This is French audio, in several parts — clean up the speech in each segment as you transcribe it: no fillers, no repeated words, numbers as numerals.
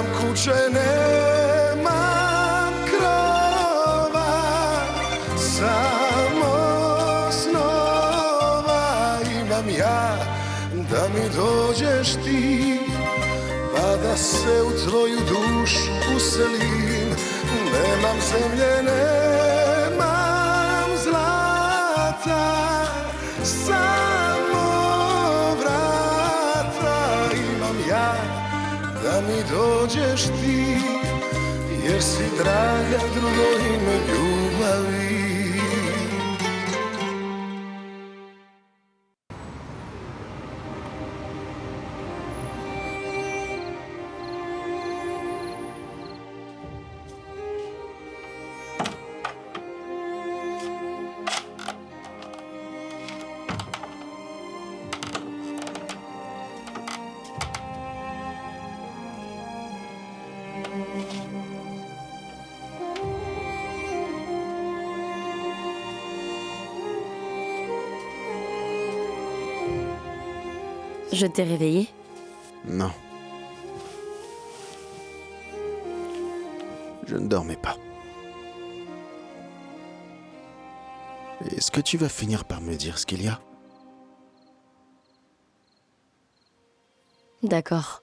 Nemam kuće, nemam krova, samo snova imam ja, da mi dođeš ti, pa da se u tvoju dušu uselim. Nemam zemlje, nemam zlata, samo vrata imam ja, da mi dođeš ti, jer si draga drugo ime ljubavi. Je t'ai réveillé? Non. Je ne dormais pas. Est-ce que tu vas finir par me dire ce qu'il y a? D'accord.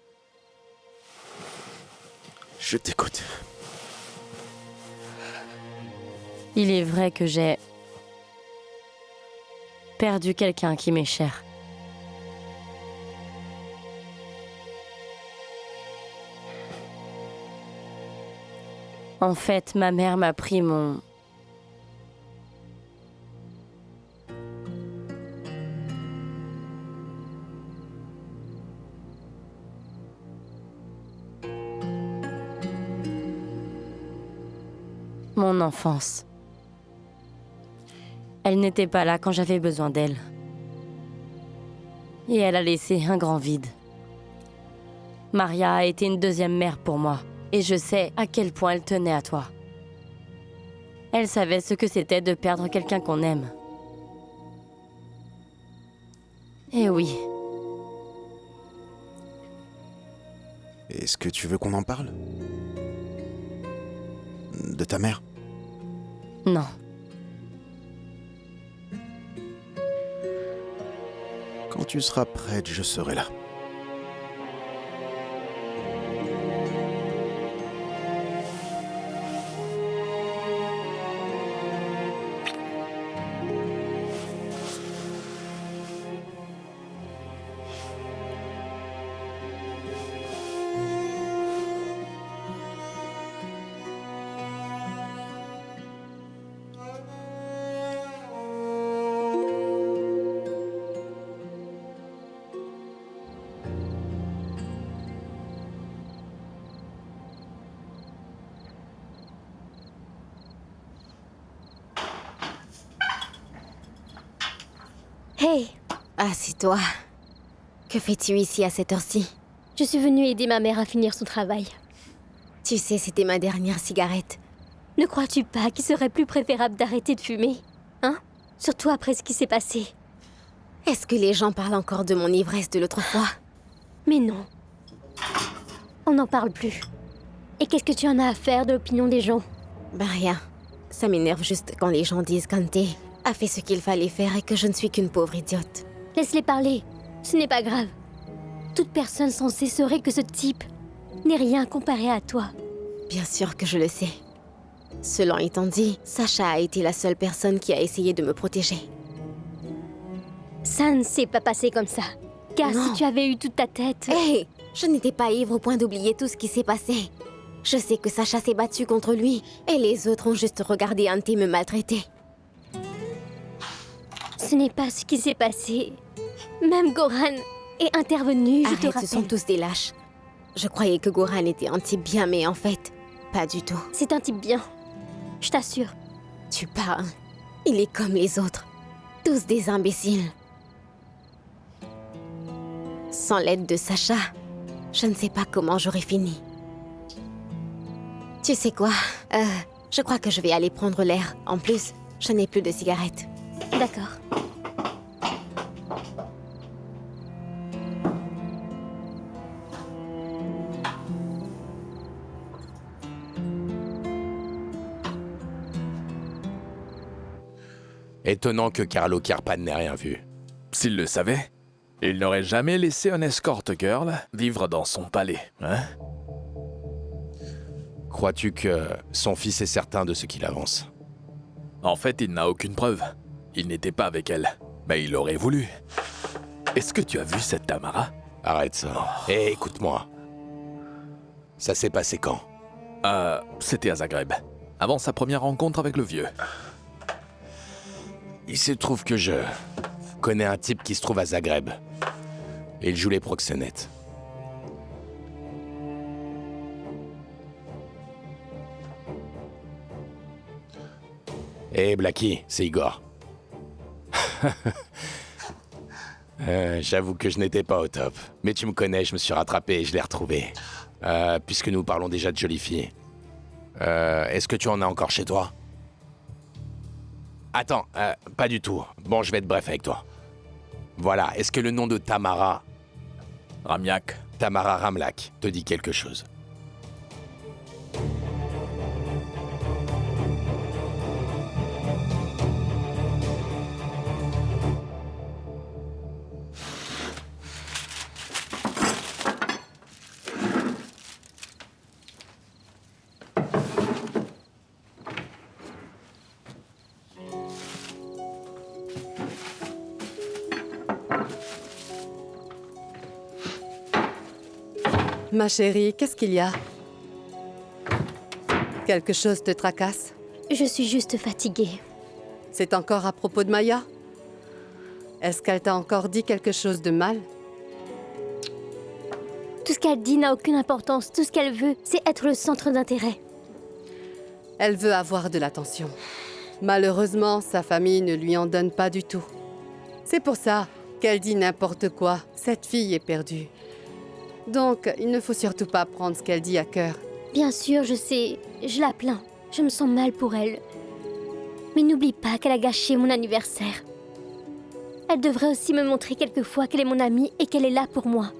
Je t'écoute. Il est vrai que j'ai perdu quelqu'un qui m'est cher. En fait, ma mère m'a pris mon enfance. Elle n'était pas là quand j'avais besoin d'elle. Et elle a laissé un grand vide. Maria a été une deuxième mère pour moi. Et je sais à quel point elle tenait à toi. Elle savait ce que c'était de perdre quelqu'un qu'on aime. Et oui. Est-ce que tu veux qu'on en parle? De ta mère? Non. Quand tu seras prête, je serai là. Hey! Assieds-toi. Que fais-tu ici à cette heure-ci? Je suis venue aider ma mère à finir son travail. Tu sais, c'était ma dernière cigarette. Ne crois-tu pas qu'il serait plus préférable d'arrêter de fumer? Hein? Surtout après ce qui s'est passé. Est-ce que les gens parlent encore de mon ivresse de l'autre fois? Mais non. On n'en parle plus. Et qu'est-ce que tu en as à faire de l'opinion des gens? Ben rien. Ça m'énerve juste quand les gens disent qu'Ante a fait ce qu'il fallait faire et que je ne suis qu'une pauvre idiote. Laisse-les parler. Ce n'est pas grave. Toute personne censée saurait que ce type n'est rien comparé à toi. Bien sûr que je le sais. Cela étant dit, Sacha a été la seule personne qui a essayé de me protéger. Ça ne s'est pas passé comme ça. Car Non. si tu avais eu toute ta tête... Hé! Je n'étais pas ivre au point d'oublier tout ce qui s'est passé. Je sais que Sacha s'est battu contre lui et les autres ont juste regardé Ante me maltraiter. Ce n'est pas ce qui s'est passé. Même Goran est intervenu, je te Arrête, rappelle. ce sont tous des lâches. Je croyais que Goran était un type bien, mais en fait, pas du tout. C'est un type bien. Je t'assure. Tu parles. Il est comme les autres. Tous des imbéciles. Sans l'aide de Sacha, je ne sais pas comment j'aurais fini. Tu sais quoi? Je crois que je vais aller prendre l'air. En plus, je n'ai plus de cigarettes. D'accord. Étonnant que Carlo Kirpan n'ait rien vu. S'il le savait, il n'aurait jamais laissé un escort girl vivre dans son palais, hein? Crois-tu que son fils est certain de ce qu'il avance? En fait, il n'a aucune preuve. Il n'était pas avec elle, mais il aurait voulu. Est-ce que tu as vu cette Tamara? Arrête ça. Hé, écoute-moi. Ça s'est passé quand? C'était à Zagreb, avant sa première rencontre avec le vieux. Il se trouve que je connais un type qui se trouve à Zagreb. Et il joue les proxénètes. Hé, Blackie, c'est Igor. J'avoue que je n'étais pas au top. Mais tu me connais, je me suis rattrapé et je l'ai retrouvé. Puisque nous parlons déjà de jolies filles. Est-ce que tu en as encore chez toi? Attends, pas du tout. Bon, je vais être bref avec toi. Voilà, est-ce que le nom de Tamara... Ramiak. Tamara Ramlak te dit quelque chose? Ma chérie, qu'est-ce qu'il y a? Quelque chose te tracasse? Je suis juste fatiguée. C'est encore à propos de Maya? Est-ce qu'elle t'a encore dit quelque chose de mal? Tout ce qu'elle dit n'a aucune importance. Tout ce qu'elle veut, c'est être le centre d'intérêt. Elle veut avoir de l'attention. Malheureusement, sa famille ne lui en donne pas du tout. C'est pour ça qu'elle dit n'importe quoi. Cette fille est perdue. Donc, il ne faut surtout pas prendre ce qu'elle dit à cœur. Bien sûr, je sais. Je la plains. Je me sens mal pour elle. Mais n'oublie pas qu'elle a gâché mon anniversaire. Elle devrait aussi me montrer quelquefois qu'elle est mon amie et qu'elle est là pour moi.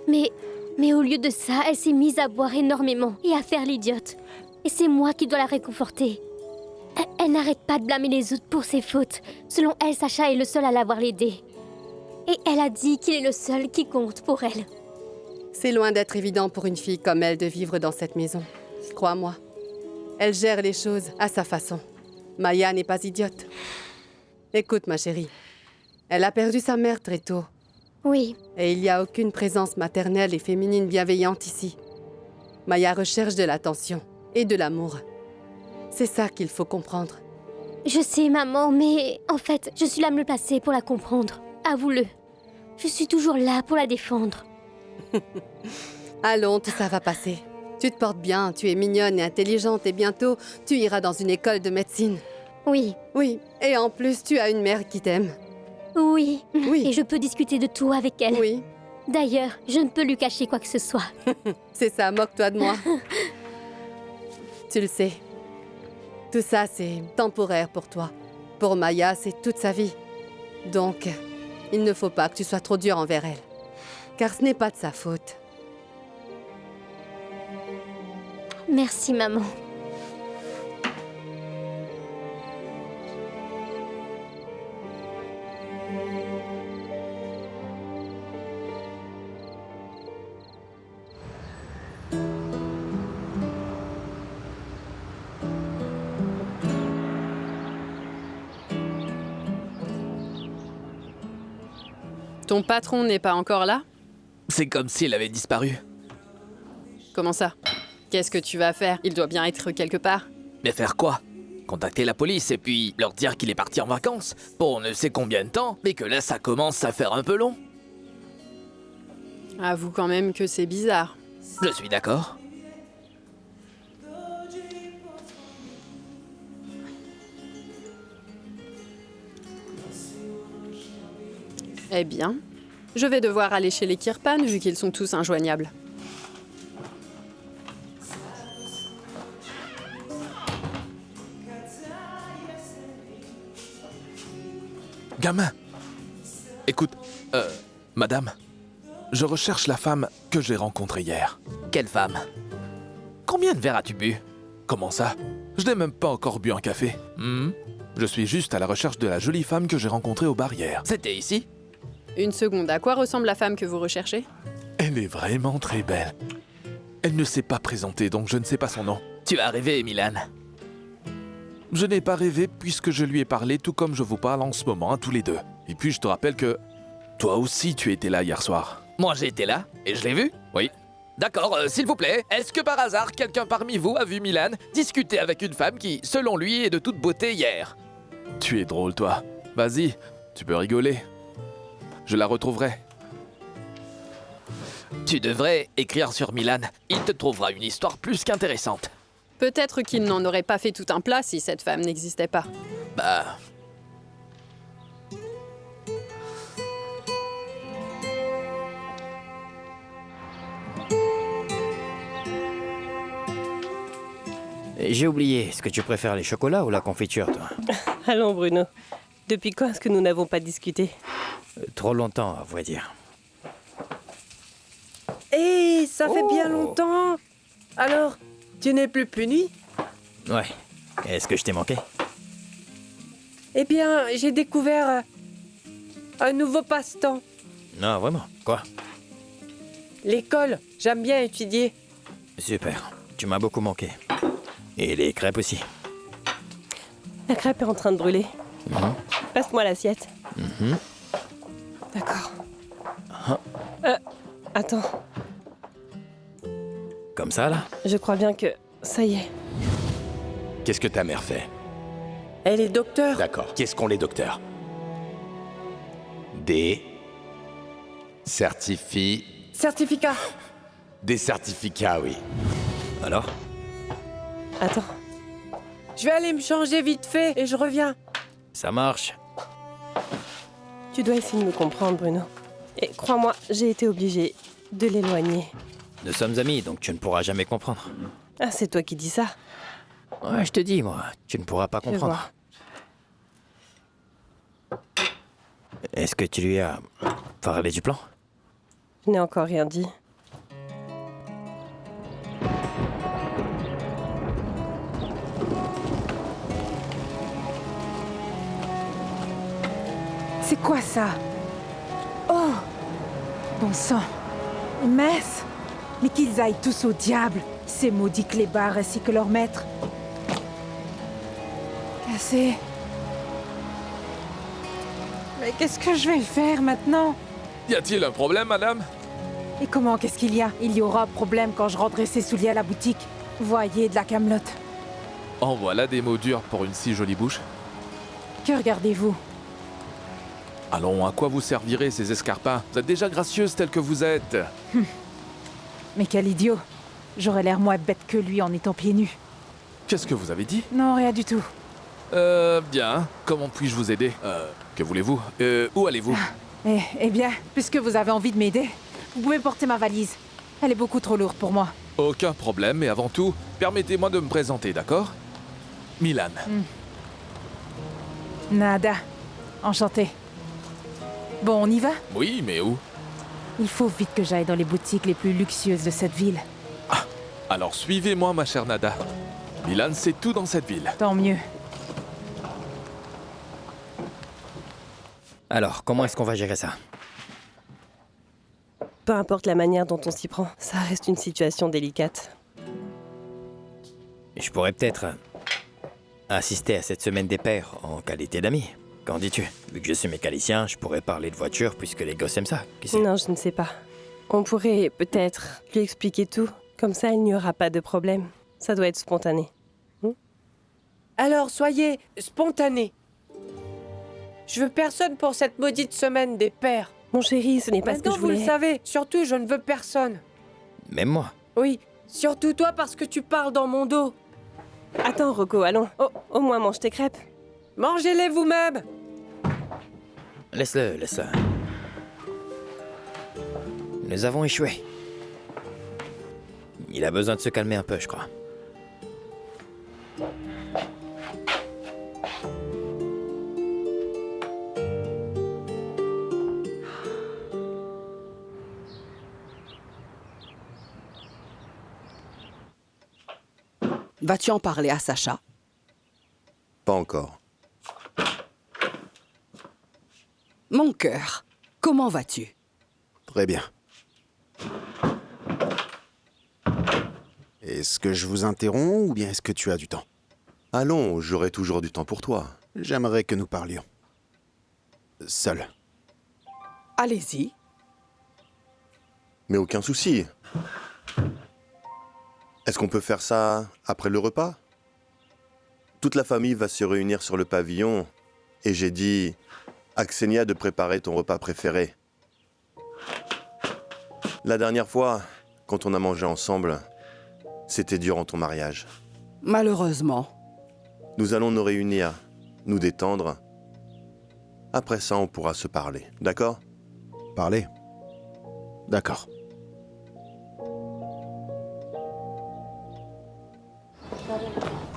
Mais au lieu de ça, elle s'est mise à boire énormément et à faire l'idiote. Et c'est moi qui dois la réconforter. Elle n'arrête pas de blâmer les autres pour ses fautes. Selon elle, Sacha est le seul à l'avoir aidée. Et elle a dit qu'il est le seul qui compte pour elle. C'est loin d'être évident pour une fille comme elle de vivre dans cette maison. Crois-moi. Elle gère les choses à sa façon. Maya n'est pas idiote. Écoute, ma chérie. Elle a perdu sa mère très tôt. Oui. Et il n'y a aucune présence maternelle et féminine bienveillante ici. Maya recherche de l'attention et de l'amour. C'est ça qu'il faut comprendre. Je sais, maman, mais en fait, je suis la mieux placée pour la comprendre. Avoue-le. Je suis toujours là pour la défendre. Allons, tout ça va passer. Tu te portes bien, tu es mignonne et intelligente et bientôt, tu iras dans une école de médecine. Oui. Oui, et en plus, tu as une mère qui t'aime. Oui. Oui. Et je peux discuter de tout avec elle. Oui. D'ailleurs, je ne peux lui cacher quoi que ce soit. C'est ça, moque-toi de moi. Tu le sais. Tout ça, c'est temporaire pour toi. Pour Maya, c'est toute sa vie. Donc, il ne faut pas que tu sois trop dur envers elle. Car ce n'est pas de sa faute. Merci, maman. Ton patron n'est pas encore là? C'est comme s'il avait disparu. Comment ça? Qu'est-ce que tu vas faire? Il doit bien être quelque part. Mais faire quoi? Contacter la police et puis leur dire qu'il est parti en vacances pour on ne sait combien de temps, mais que là ça commence à faire un peu long. Avoue quand même que c'est bizarre. Je suis d'accord. Eh bien, je vais devoir aller chez les Kirpan vu qu'ils sont tous injoignables. Gamin! Écoute, madame, je recherche la femme que j'ai rencontrée hier. Quelle femme? Combien de verres as-tu bu? Comment ça? Je n'ai même pas encore bu un café. Je suis juste à la recherche de la jolie femme que j'ai rencontrée aux barrières. C'était ici? Une seconde, à quoi ressemble la femme que vous recherchez? Elle est vraiment très belle. Elle ne s'est pas présentée, donc je ne sais pas son nom. Tu as rêvé, Milan. Je n'ai pas rêvé puisque je lui ai parlé tout comme je vous parle en ce moment à tous les deux. Et puis je te rappelle que toi aussi tu étais là hier soir. Moi, j'ai été là, et je l'ai vu? Oui. D'accord, s'il vous plaît, est-ce que par hasard, quelqu'un parmi vous a vu Milan discuter avec une femme qui, selon lui, est de toute beauté hier? Tu es drôle, toi. Vas-y, tu peux rigoler. Je la retrouverai. Tu devrais écrire sur Milan. Il te trouvera une histoire plus qu'intéressante. Peut-être qu'il n'en aurait pas fait tout un plat si cette femme n'existait pas. Bah... J'ai oublié, est-ce que tu préfères les chocolats ou la confiture, toi? Allons, Bruno. Depuis quand est-ce que nous n'avons pas discuté? Trop longtemps, à vrai dire. Hé, ça fait bien longtemps. Alors, tu n'es plus puni? Ouais. Est-ce que je t'ai manqué? Eh bien, j'ai découvert un nouveau passe-temps. Non, vraiment. Quoi? L'école, j'aime bien étudier. Super. Tu m'as beaucoup manqué. Et les crêpes aussi. La crêpe est en train de brûler. Passe-moi l'assiette. D'accord. Attends, Comme ça, là? je crois bien que ça y est. Qu'est-ce que ta mère fait? Elle est docteur. D'accord. Qu'est-ce qu'ont les docteurs? Des... Certificat. Des certificats, oui. Alors? Attends. Je vais aller me changer vite fait et je reviens. Ça marche. Tu dois essayer de me comprendre, Bruno. Et crois-moi, j'ai été obligée de l'éloigner. Nous sommes amis, donc tu ne pourras jamais comprendre. Ah, c'est toi qui dis ça. Ouais, je te dis, moi, tu ne pourras pas Je comprendre. vois. Est-ce que tu lui as parlé du plan? Je n'ai encore rien dit. C'est quoi ça? Oh! Bon sang! Une messe? Mais qu'ils aillent tous au diable, ces maudits clébards ainsi que leur maître. Cassé. Mais qu'est-ce que je vais faire maintenant? Y a-t-il un problème, madame? Et comment qu'est-ce qu'il y a? Il y aura problème quand je rendrai ces souliers à la boutique. Voyez de la camelote. En voilà des mots durs pour une si jolie bouche. Que regardez-vous? Allons, à quoi vous servirez ces escarpins? Vous êtes déjà gracieuse telle que vous êtes. Mais quel idiot! J'aurais l'air moins bête que lui en étant pieds nus. Qu'est-ce que vous avez dit? Non, rien du tout. Bien. Comment puis-je vous aider? Que voulez-vous? Où allez-vous? Eh bien, puisque vous avez envie de m'aider, vous pouvez porter ma valise. Elle est beaucoup trop lourde pour moi. Aucun problème, mais avant tout, permettez-moi de me présenter, d'accord? Milan. Nada. Enchanté. Bon, on y va? Oui, mais où? Il faut vite que j'aille dans les boutiques les plus luxueuses de cette ville. Alors suivez-moi, ma chère Nada. Milan, c'est tout dans cette ville. Tant mieux. Alors, comment est-ce qu'on va gérer ça? Peu importe la manière dont on s'y prend, ça reste une situation délicate. Je pourrais peut-être assister à cette semaine des pères en qualité d'ami. Qu'en dis-tu? Vu que je suis mécanicien, je pourrais parler de voiture puisque les gosses aiment ça. Qui sait? Non, je ne sais pas. On pourrait peut-être lui expliquer tout. Comme ça, il n'y aura pas de problème. Ça doit être spontané. Alors, soyez spontanés. Je veux personne pour cette maudite semaine des pères. Mon chéri, ce n'est pas ce que Maintenant, je vous le voulais. savez. Surtout, je ne veux personne. Même moi. Oui, surtout toi parce que tu parles dans mon dos. Attends, Rocco, allons. Oh, au moins mange tes crêpes. Mangez-les vous-même. Laisse-le, laisse-le. Nous avons échoué. Il a besoin de se calmer un peu, je crois. Vas-tu en parler à Sacha? Pas encore. Mon cœur, comment vas-tu? Très bien. Est-ce que je vous interromps ou bien est-ce que tu as du temps? Allons, j'aurai toujours du temps pour toi. J'aimerais que nous parlions. Seul. Allez-y. Mais aucun souci. Est-ce qu'on peut faire ça après le repas? Toute la famille va se réunir sur le pavillon et j'ai dit à Xenia de préparer ton repas préféré. La dernière fois, quand on a mangé ensemble, c'était durant ton mariage. Malheureusement. Nous allons nous réunir, nous détendre. Après ça, on pourra se parler, d'accord? Parler? D'accord.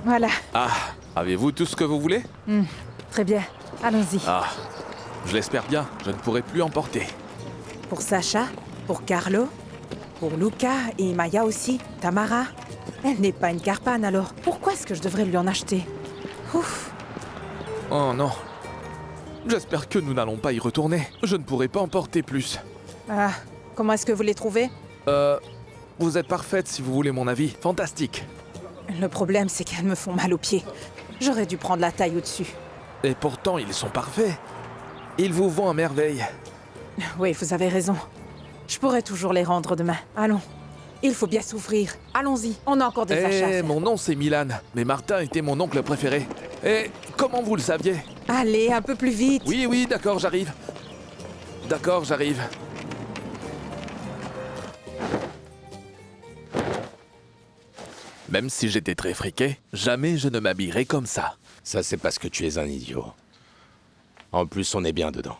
Voilà. Ah, avez-vous tout ce que vous voulez? Très bien. Allons-y. Ah, je l'espère bien, je ne pourrai plus en porter. Pour Sacha, pour Carlo, pour Luca et Maya aussi, Tamara. Elle n'est pas une Carpane alors. Pourquoi est-ce que je devrais lui en acheter? Ouf. Oh non. J'espère que nous n'allons pas y retourner. Je ne pourrai pas en porter plus. Ah, comment est-ce que vous les trouvez? Vous êtes parfaite si vous voulez mon avis. Fantastique. Le problème, c'est qu'elles me font mal aux pieds. J'aurais dû prendre la taille au-dessus. Et pourtant, ils sont parfaits. Ils vous vont à merveille. Oui, vous avez raison. Je pourrais toujours les rendre demain. Allons. Il faut bien s'ouvrir. Allons-y, on a encore des achats à faire. Mon nom c'est Milan, mais Martin était mon oncle préféré. Et comment vous le saviez? Allez, un peu plus vite. Oui, d'accord, j'arrive. D'accord, j'arrive. Même si j'étais très friqué, jamais je ne m'habillerais comme ça. Ça, c'est parce que tu es un idiot. En plus, on est bien dedans.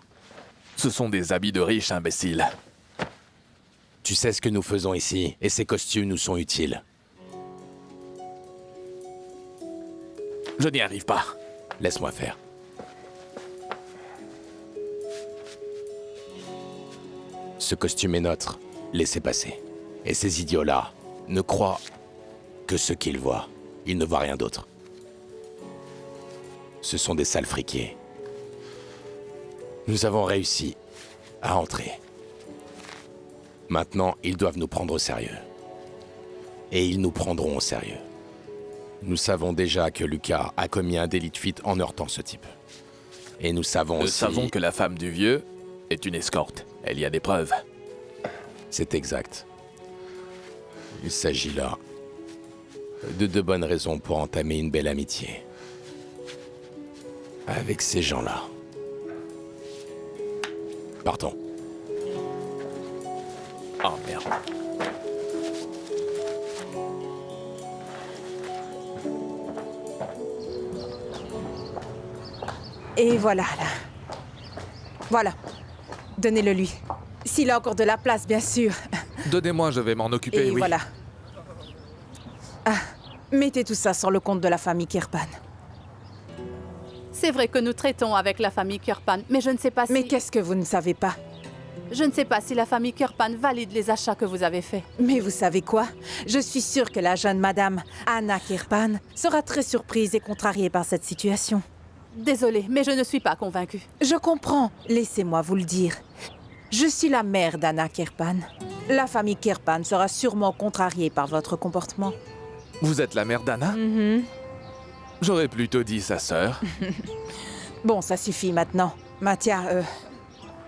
Ce sont des habits de riches, imbéciles. Tu sais ce que nous faisons ici, et ces costumes nous sont utiles. Je n'y arrive pas. Laisse-moi faire. Ce costume est notre. Laissez passer. Et ces idiots-là ne croient que ce qu'ils voient. Ils ne voient rien d'autre. Ce sont des sales friqués. Nous avons réussi à entrer. Maintenant, ils doivent nous prendre au sérieux. Et ils nous prendront au sérieux. Nous savons déjà que Lucas a commis un délit de fuite en heurtant ce type. Et nous savons Nous savons que la femme du vieux est une escorte. Elle y a des preuves. C'est exact. Il s'agit là de deux bonnes raisons pour entamer une belle amitié avec ces gens-là. Partons. Oh merde. Et voilà, là. Voilà. Donnez-le lui. S'il a encore de la place, bien sûr. Donnez-moi, je vais m'en occuper, Et oui. voilà. Ah, mettez tout ça sur le compte de la famille Kirpan. C'est vrai que nous traitons avec la famille Kirpan, mais je ne sais pas si... Mais qu'est-ce que vous ne savez pas? Je ne sais pas si la famille Kirpan valide les achats que vous avez faits. Mais vous savez quoi? Je suis sûre que la jeune madame Anna Kirpan sera très surprise et contrariée par cette situation. Désolée, mais je ne suis pas convaincue. Je comprends. Laissez-moi vous le dire. Je suis la mère d'Anna Kirpan. La famille Kirpan sera sûrement contrariée par votre comportement. Vous êtes la mère d'Anna? J'aurais plutôt dit sa sœur. Bon, ça suffit maintenant. Mathia,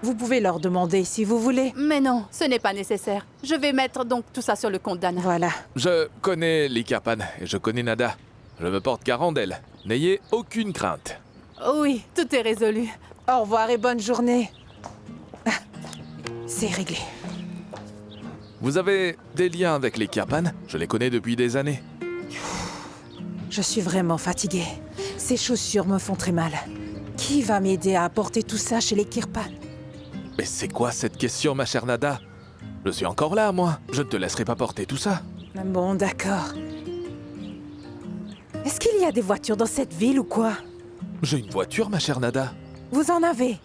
vous pouvez leur demander si vous voulez. Mais non, ce n'est pas nécessaire. Je vais mettre donc tout ça sur le compte d'Anna. Voilà. Je connais les Kirpan et je connais Nada. Je me porte garant d'elle. N'ayez aucune crainte. Oui, tout est résolu. Au revoir et bonne journée. Ah, c'est réglé. Vous avez des liens avec les Kirpan? Je les connais depuis des années. Je suis vraiment fatiguée. Ces chaussures me font très mal. Qui va m'aider à apporter tout ça chez les Kirpan? Mais c'est quoi cette question, ma chère Nada? Je suis encore là, moi. Je ne te laisserai pas porter tout ça. Bon, d'accord. Est-ce qu'il y a des voitures dans cette ville ou quoi? J'ai une voiture, ma chère Nada. Vous en avez?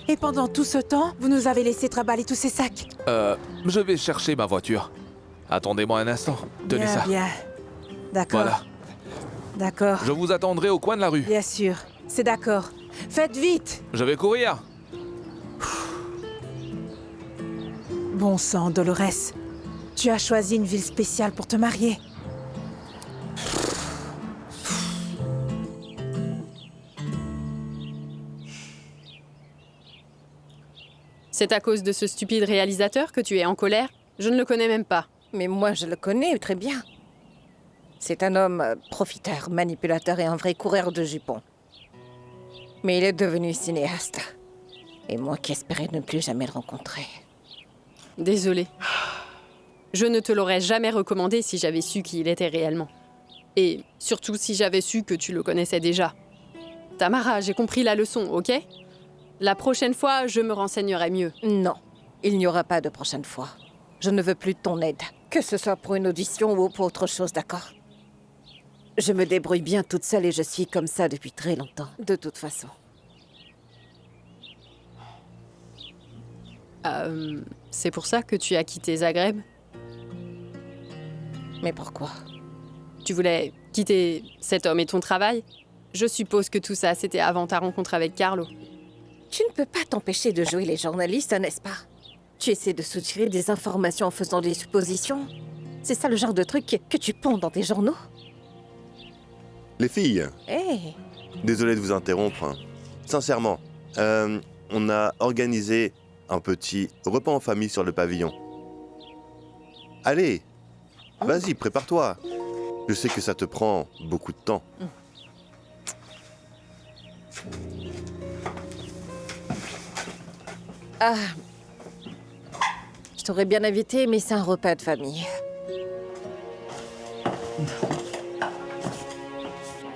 Et pendant tout ce temps, vous nous avez laissé trimballer tous ces sacs? Je vais chercher ma voiture. Attendez-moi un instant. Tenez bien, ça. Bien, d'accord. Voilà. D'accord. Je vous attendrai au coin de la rue. Bien sûr, c'est d'accord. Faites vite! Je vais courir. Bon sang, Dolores. Tu as choisi une ville spéciale pour te marier. C'est à cause de ce stupide réalisateur que tu es en colère? Je ne le connais même pas. Mais moi, je le connais très bien. C'est un homme profiteur, manipulateur et un vrai coureur de jupons. Mais il est devenu cinéaste. Et moi qui espérais ne plus jamais le rencontrer. Désolée. Je ne te l'aurais jamais recommandé si j'avais su qui il était réellement. Et surtout si j'avais su que tu le connaissais déjà. Tamara, j'ai compris la leçon, ok? La prochaine fois, je me renseignerai mieux. Non, il n'y aura pas de prochaine fois. Je ne veux plus de ton aide, que ce soit pour une audition ou pour autre chose, d'accord? Je me débrouille bien toute seule et je suis comme ça depuis très longtemps, de toute façon. C'est pour ça que tu as quitté Zagreb? Mais pourquoi? Tu voulais quitter cet homme et ton travail? Je suppose que tout ça, c'était avant ta rencontre avec Carlo. Tu ne peux pas t'empêcher de jouer les journalistes, n'est-ce pas? Tu essaies de soutirer des informations en faisant des suppositions? C'est ça le genre de truc que tu ponds dans tes journaux? Les filles, Hé! désolé de vous interrompre. Hein. Sincèrement, on a organisé un petit repas en famille sur le pavillon. Allez, vas-y, prépare-toi. Je sais que ça te prend beaucoup de temps. Ah, je t'aurais bien invité, mais c'est un repas de famille.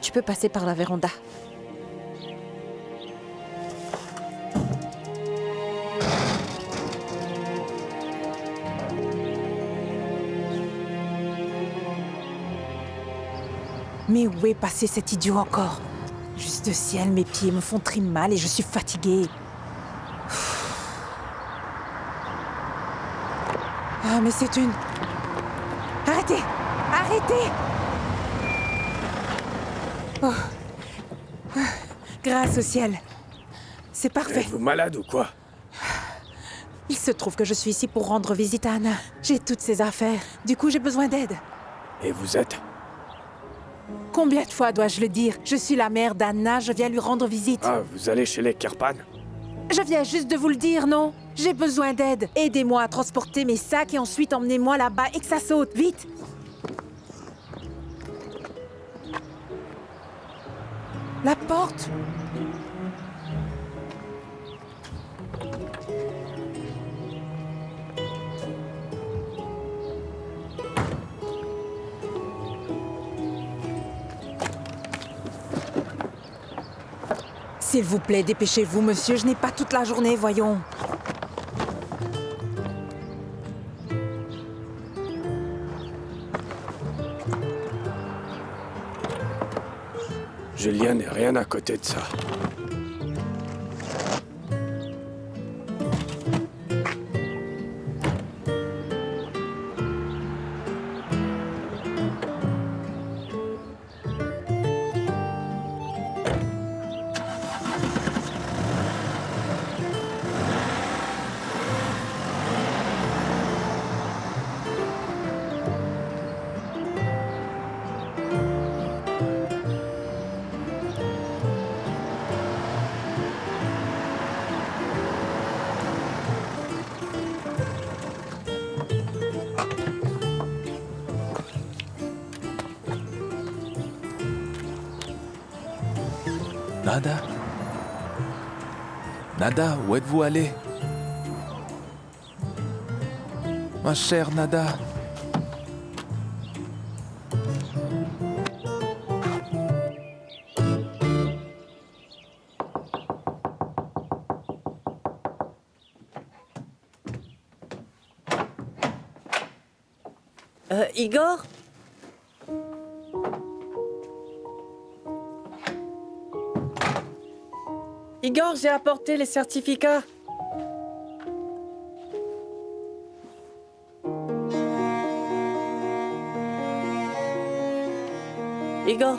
Tu peux passer par la véranda. Mais où est passé cet idiot encore? Juste ciel, mes pieds me font très mal et je suis fatiguée. Ah, mais c'est une... Arrêtez! Arrêtez! Oh. Ah, grâce au ciel. C'est parfait. Êtes-vous malade ou quoi? Il se trouve que je suis ici pour rendre visite à Anna. J'ai toutes ses affaires. Du coup, j'ai besoin d'aide. Et vous êtes? Combien de fois dois-je le dire? Je suis la mère d'Anna, je viens lui rendre visite. Ah, vous allez chez les Kirpan? Je viens juste de vous le dire, non? J'ai besoin d'aide. Aidez-moi à transporter mes sacs et ensuite emmenez-moi là-bas et que ça saute, vite! La porte! S'il vous plaît, dépêchez-vous, monsieur. Je n'ai pas toute la journée, voyons. Julien n'est rien à côté de ça. Nada? Nada, où êtes-vous allé? Ma chère Nada. Igor? Igor, j'ai apporté les certificats. Igor?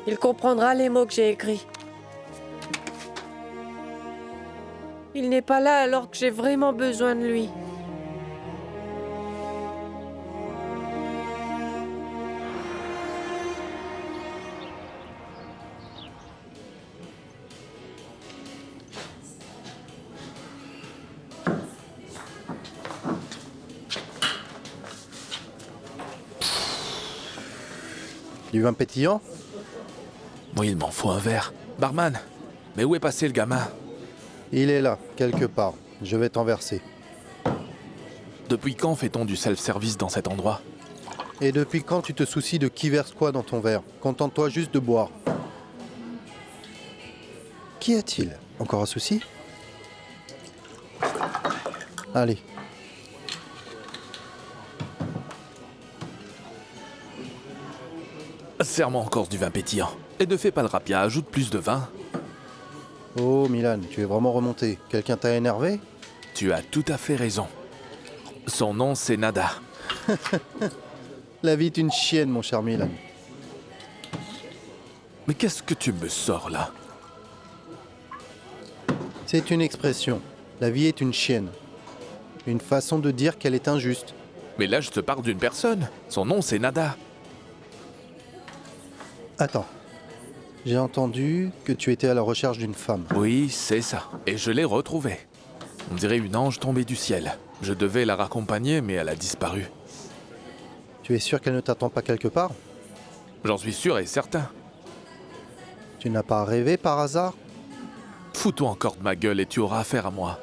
Il comprendra les mots que j'ai écrits. Il n'est pas là alors que j'ai vraiment besoin de lui. Du vin pétillant? Oui, il m'en faut un verre. Barman, mais où est passé le gamin? Il est là, quelque part. Je vais t'en verser. Depuis quand fait-on du self-service dans cet endroit? Et depuis quand tu te soucies de qui verse quoi dans ton verre? Contente-toi juste de boire. Qu'y a-t-il? Encore un souci? Allez. Serre-moi encore du vin pétillant. Et ne fais pas le rapia, ajoute plus de vin. Oh Milan, tu es vraiment remonté. Quelqu'un t'a énervé? Tu as tout à fait raison. Son nom, c'est Nada. La vie est une chienne, mon cher Milan. Mais qu'est-ce que tu me sors là? C'est une expression. La vie est une chienne. Une façon de dire qu'elle est injuste. Mais là, je te parle d'une personne. Son nom, c'est Nada. Attends. J'ai entendu que tu étais à la recherche d'une femme. Oui, c'est ça. Et je l'ai retrouvée. On dirait une ange tombée du ciel. Je devais la raccompagner, mais elle a disparu. Tu es sûr qu'elle ne t'attend pas quelque part? J'en suis sûr et certain. Tu n'as pas rêvé par hasard? Fous-toi encore de ma gueule et tu auras affaire à moi.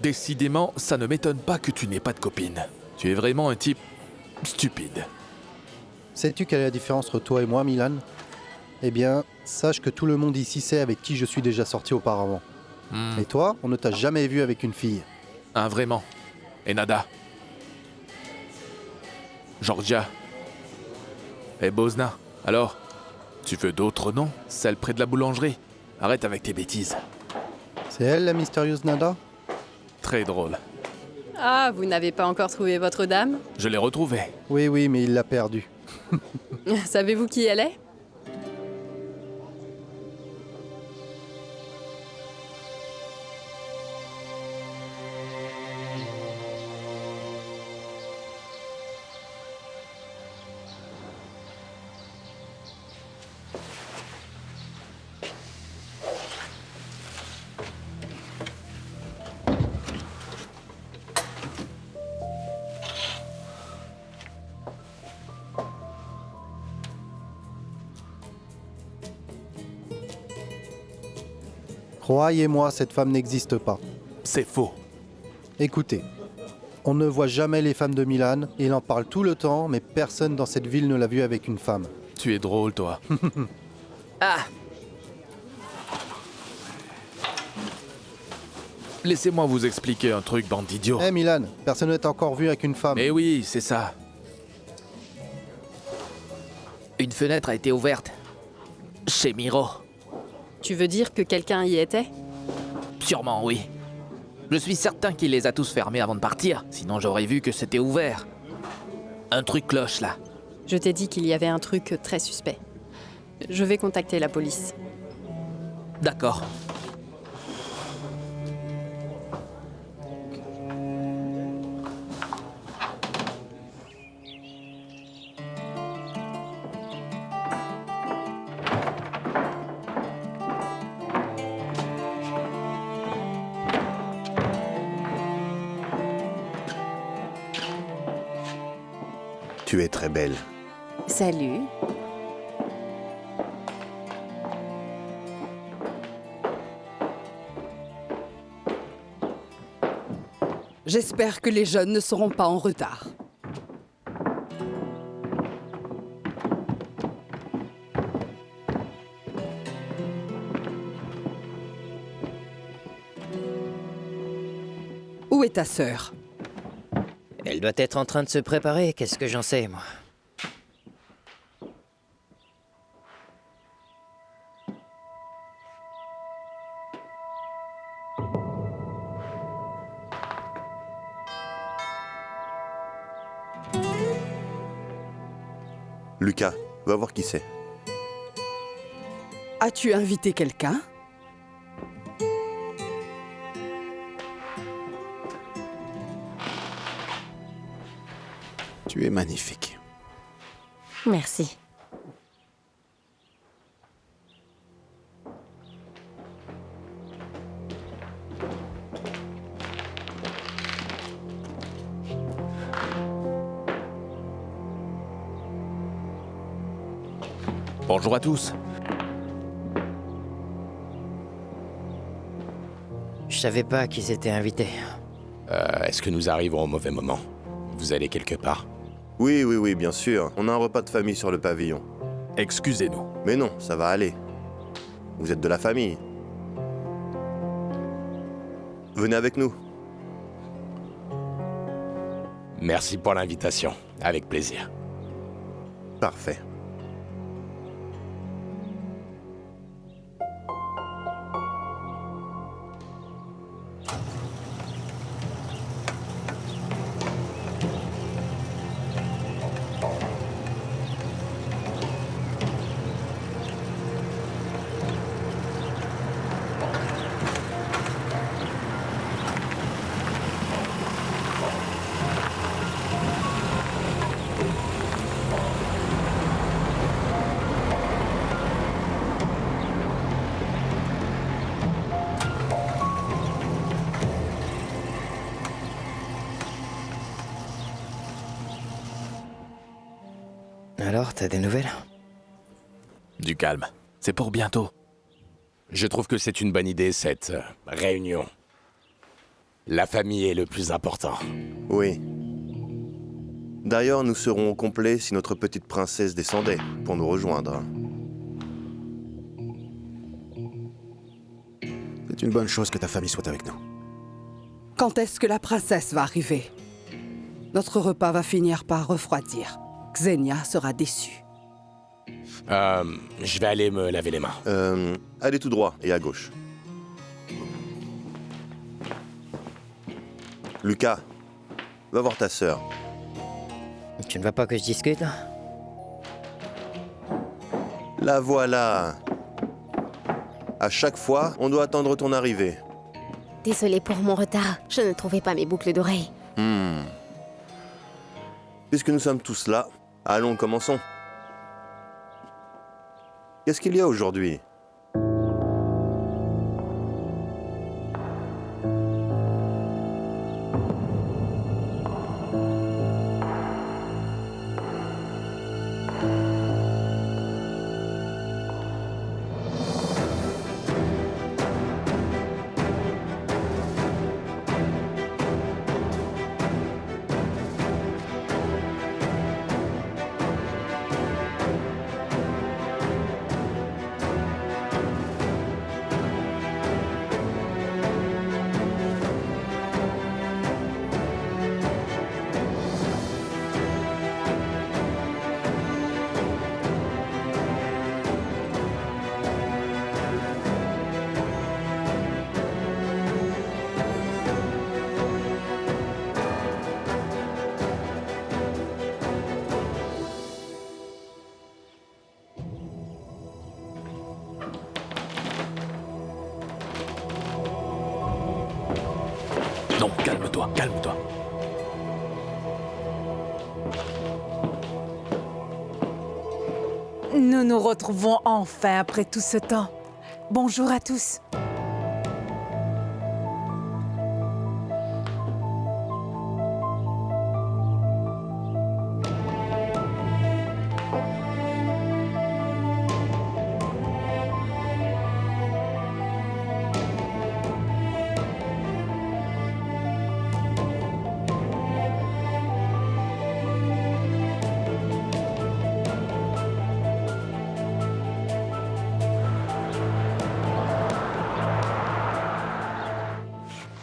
Décidément, ça ne m'étonne pas que tu n'aies pas de copine. Tu es vraiment un type stupide. Sais-tu quelle est la différence entre toi et moi, Milan? Eh bien, sache que tout le monde ici sait avec qui je suis déjà sorti auparavant. Et toi, on ne t'a jamais vu avec une fille. Ah, vraiment? Et Nada? Georgia? Et Bosna? Alors? Tu veux d'autres noms? Celle près de la boulangerie? Arrête avec tes bêtises. C'est elle, la mystérieuse Nada? Très drôle. Ah, vous n'avez pas encore trouvé votre dame? Je l'ai retrouvée. Oui, mais il l'a perdue. Savez-vous qui elle est? Croyez-moi, cette femme n'existe pas. C'est faux. Écoutez, on ne voit jamais les femmes de Milan, il en parle tout le temps, mais personne dans cette ville ne l'a vue avec une femme. Tu es drôle, toi. Ah! Laissez-moi vous expliquer un truc, bande d'idiots. Eh Milan, personne ne t'a encore vu avec une femme. Mais oui, c'est ça. Une fenêtre a été ouverte. Chez Miro. Tu veux dire que quelqu'un y était? Sûrement, oui. Je suis certain qu'il les a tous fermés avant de partir, sinon j'aurais vu que c'était ouvert. Un truc cloche, là. Je t'ai dit qu'il y avait un truc très suspect. Je vais contacter la police. D'accord. Tu es très belle. Salut. J'espère que les jeunes ne seront pas en retard. Où est ta sœur? Elle doit être en train de se préparer, qu'est-ce que j'en sais, moi? Lucas, va voir qui c'est. As-tu invité quelqu'un? Tu es magnifique. Merci. Bonjour à tous. Je savais pas qu'ils étaient invités. Est-ce que nous arrivons au mauvais moment? Vous allez quelque part? Oui, bien sûr. On a un repas de famille sur le pavillon. Excusez-nous. Mais non, ça va aller. Vous êtes de la famille. Venez avec nous. Merci pour l'invitation. Avec plaisir. Parfait. Alors, t'as des nouvelles? Du calme. C'est pour bientôt. Je trouve que c'est une bonne idée, cette réunion. La famille est le plus important. Oui. D'ailleurs, nous serons au complet si notre petite princesse descendait pour nous rejoindre. C'est une bonne chose que ta famille soit avec nous. Quand est-ce que la princesse va arriver? Notre repas va finir par refroidir. Xenia sera déçue. Je vais aller me laver les mains. Allez tout droit et à gauche. Lucas, va voir ta sœur. Tu ne veux pas que je discute, là? La voilà. À chaque fois, on doit attendre ton arrivée. Désolée pour mon retard, je ne trouvais pas mes boucles d'oreilles. Puisque nous sommes tous là, allons, commençons. Qu'est-ce qu'il y a aujourd'hui? Non, calme-toi, calme-toi. Nous nous retrouvons enfin après tout ce temps. Bonjour à tous.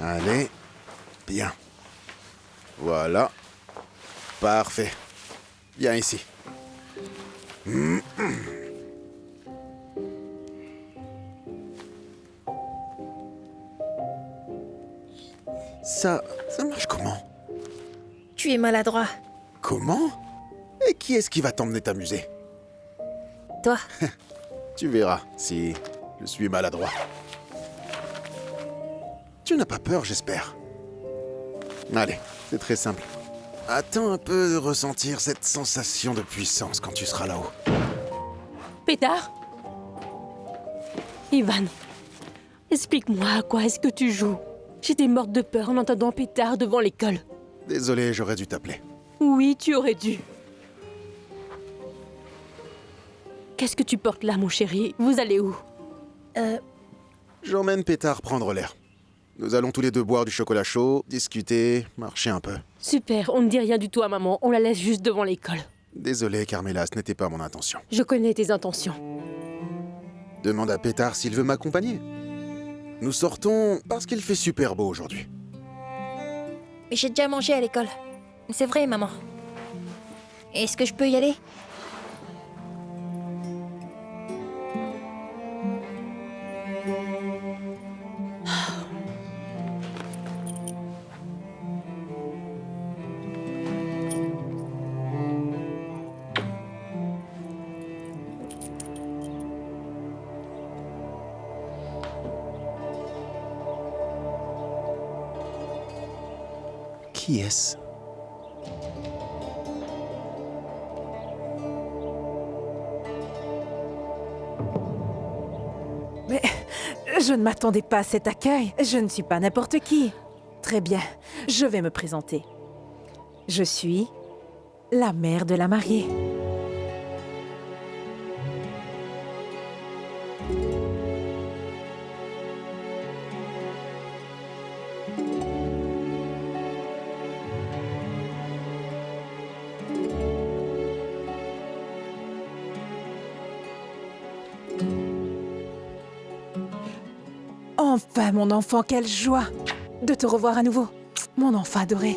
Allez, bien. Voilà. Parfait. Viens ici. Ça marche comment? Tu es maladroit. Comment? Et qui est-ce qui va t'emmener t'amuser? Toi. Tu verras si je suis maladroit. Tu n'as pas peur, j'espère. Allez, c'est très simple. Attends un peu de ressentir cette sensation de puissance quand tu seras là-haut. Pétard? Ivan, explique-moi à quoi est-ce que tu joues? J'étais morte de peur en entendant Pétard devant l'école. Désolé, j'aurais dû t'appeler. Oui, tu aurais dû. Qu'est-ce que tu portes là, mon chéri? Vous allez où? J'emmène Pétard prendre l'air. Nous allons tous les deux boire du chocolat chaud, discuter, marcher un peu. Super, on ne dit rien du tout à maman, on la laisse juste devant l'école. Désolé, Carmela, ce n'était pas mon intention. Je connais tes intentions. Demande à Pétard s'il veut m'accompagner. Nous sortons parce qu'il fait super beau aujourd'hui. Mais j'ai déjà mangé à l'école. C'est vrai, maman. Est-ce que je peux y aller? Qui est-ce? Mais je ne m'attendais pas à cet accueil. Je ne suis pas n'importe qui. Très bien, je vais me présenter. Je suis la mère de la mariée. Enfin, mon enfant, quelle joie de te revoir à nouveau. Mon enfant adoré.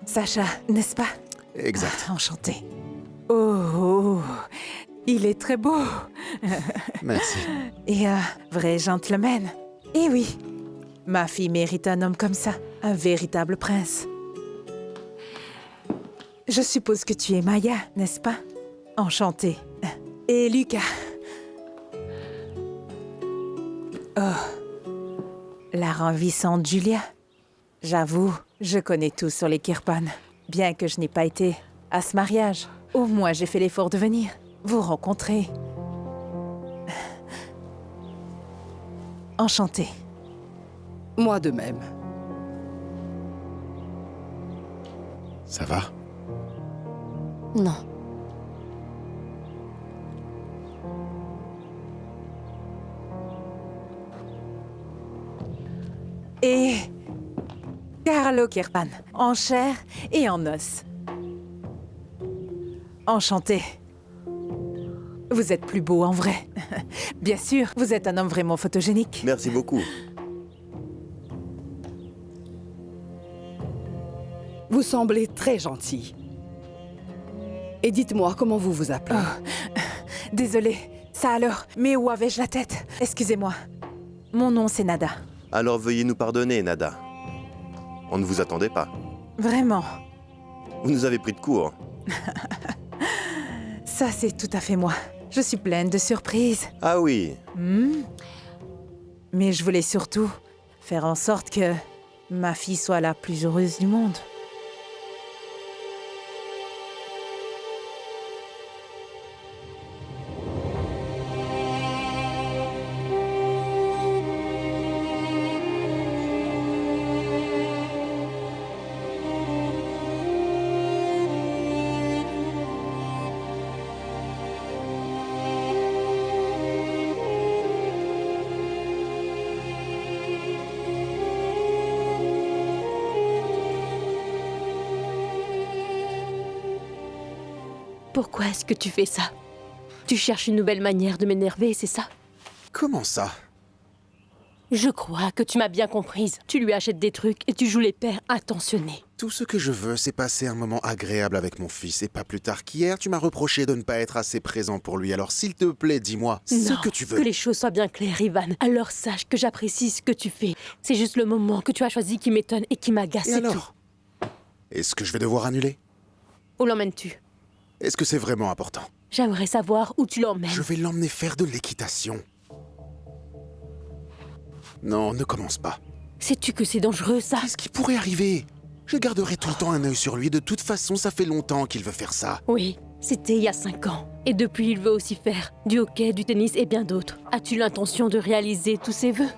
Sacha, n'est-ce pas? Exact. Enchanté. Oh, il est très beau. Merci. Et un vrai gentleman. Et oui, ma fille mérite un homme comme ça, un véritable prince. Je suppose que tu es Maya, n'est-ce pas? Enchantée. Et Lucas. Oh, la ravissante Julia. J'avoue, je connais tout sur les Kirpan. Bien que je n'ai pas été à ce mariage, au moins j'ai fait l'effort de venir vous rencontrer. Enchantée. Moi de même. Ça va? Non. Et Carlo Kirpan, en chair et en os. Enchanté. Vous êtes plus beau en vrai. Bien sûr, vous êtes un homme vraiment photogénique. Merci beaucoup. Vous semblez très gentil. Et dites-moi comment vous vous appelez. Désolée, ça alors, mais où avais-je la tête? Excusez-moi. Mon nom c'est Nada. Alors veuillez nous pardonner, Nada. On ne vous attendait pas. Vraiment. Vous nous avez pris de court. Ça c'est tout à fait moi. Je suis pleine de surprises. Ah oui. Mais je voulais surtout faire en sorte que ma fille soit la plus heureuse du monde. Pourquoi est-ce que tu fais ça? Tu cherches une nouvelle manière de m'énerver, c'est ça? Comment ça? Je crois que tu m'as bien comprise. Tu lui achètes des trucs et tu joues les pères attentionnés. Tout ce que je veux, c'est passer un moment agréable avec mon fils. Et pas plus tard qu'hier, tu m'as reproché de ne pas être assez présent pour lui. Alors s'il te plaît, dis-moi ce que tu veux. Que les choses soient bien claires, Ivan. Alors sache que j'apprécie ce que tu fais. C'est juste le moment que tu as choisi qui m'étonne et qui m'agace, Et c'est tout. alors? Est-ce que je vais devoir annuler? Où l'emmènes-tu? Est-ce que c'est vraiment important? J'aimerais savoir où tu l'emmènes. Je vais l'emmener faire de l'équitation. Non, ne commence pas. Sais-tu que c'est dangereux, ça? Qu'est-ce qui pourrait arriver? Je garderai tout le temps un œil sur lui. De toute façon, ça fait longtemps qu'il veut faire ça. Oui, c'était il y a 5 ans. Et depuis, il veut aussi faire du hockey, du tennis et bien d'autres. As-tu l'intention de réaliser tous ses vœux?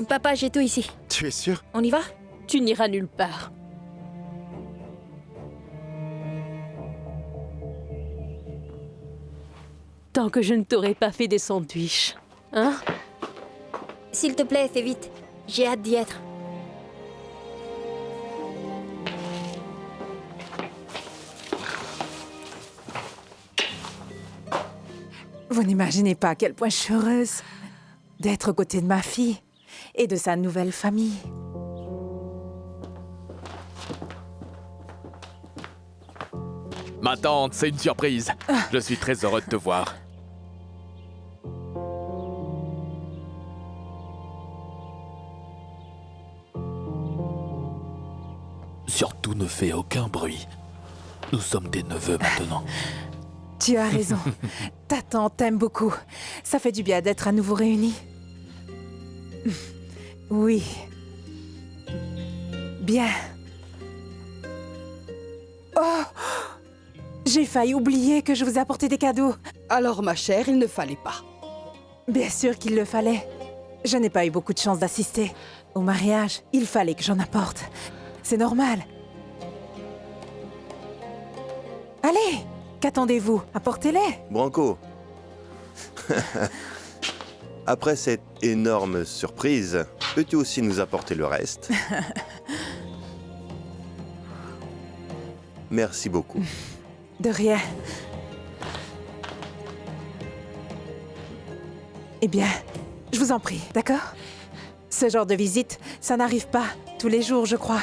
Papa, j'ai tout ici. Tu es sûr? On y va? Tu n'iras nulle part. Tant que je ne t'aurai pas fait des sandwichs. Hein? S'il te plaît, fais vite. J'ai hâte d'y être. Vous n'imaginez pas à quel point je suis heureuse d'être aux côtés de ma fille et de sa nouvelle famille. Ma tante, c'est une surprise. Je suis très heureux de te voir. Surtout ne fais aucun bruit. Nous sommes des neveux maintenant. Tu as raison. Ta tante t'aime beaucoup. Ça fait du bien d'être à nouveau réunis. Oui. Bien. Oh! J'ai failli oublier que je vous apportais des cadeaux. Alors, ma chère, il ne fallait pas. Bien sûr qu'il le fallait. Je n'ai pas eu beaucoup de chance d'assister au mariage. Il fallait que j'en apporte. C'est normal. Allez, qu'attendez-vous? Apportez-les. Branco. Après cette énorme surprise, peux-tu aussi nous apporter le reste? Merci beaucoup. De rien. Eh bien, je vous en prie, d'accord? Ce genre de visite, ça n'arrive pas tous les jours, je crois.